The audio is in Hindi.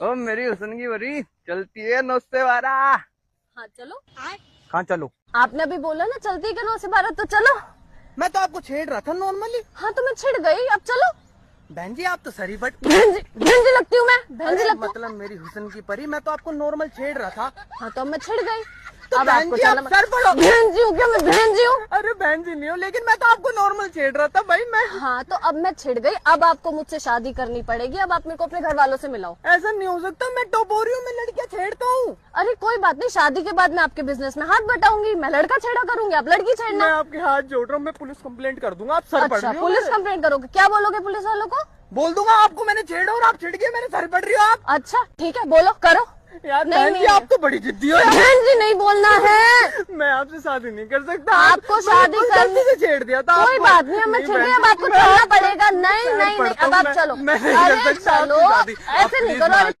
ओ मेरी हुस्न की वरी चलती है 9 से 12। हाँ चलो। कहाँ चलो? आपने अभी बोला ना चलती है क्या 9 से 12, तो चलो। मैं तो आपको छेड़ रहा था नॉर्मली। हाँ तो मैं छिड़ गई, अब चलो। बहन जी आप तो सरी बट बहन जी लगती हूँ मैं, बहन जी लगती हूँ। मतलब मेरी हुस्न की परी, मैं तो आपको नॉर्मल छेड़ रहा था। हाँ तो अब मैं छिड़ गई। तो अब बहन आपको जी चलना आप सर पड़ो। बहन जी हूँ क्या मैं? बहन जी हूँ। अरे बहन जी नहीं हो, लेकिन मैं तो आपको नॉर्मल छेड़ रहा था भाई मैं। हाँ तो अब मैं छिड़ गई, अब आपको मुझसे शादी करनी पड़ेगी। अब आप मेरे को अपने घर वालों से मिलाओ। ऐसा नहीं हो सकता, मैं टॉप हो रही हूँ, मैं लड़कियां छेड़ता हूँ। अरे कोई बात नहीं, शादी के बाद मैं आपके बिजनेस में हाथ बटाऊंगी। मैं लड़का छेड़ा करूंगी, आप लड़की मैं छेड़ना। आपके हाथ जोड़ रहा हूँ, मैं पुलिस कंप्लेंट कर दूंगा। आप सर पड़ अच्छा रही हो पुलिस मेरे। कंप्लेंट करोगे? क्या बोलोगे पुलिस वालों को? बोल दूंगा आपको मैंने छेड़ा और आप छिड़ गए, मेरे सर पड़ रही हो आप। अच्छा ठीक है, बोलो, करो। यार नहीं, बहन जी नहीं, आप तो बड़ी जिद्दी हो यार। बहन जी नहीं बोलना है। मैं आपसे शादी नहीं कर सकता। आपको शादी मैंने करनी- गलती से छेड़ दिया था कोई आपको। बात नहीं, अब मैं नहीं छिड़ गई, बहन अब जी, आपको मैं चलना आपको- पड़ेगा। नहीं मैं नहीं नहीं, पढ़ता अब हूँ, आप चलो। मैं नहीं कर अरे सकता आपसे चलो, शादी। आप ऐसे नहीं प्लीज करो। ना अरे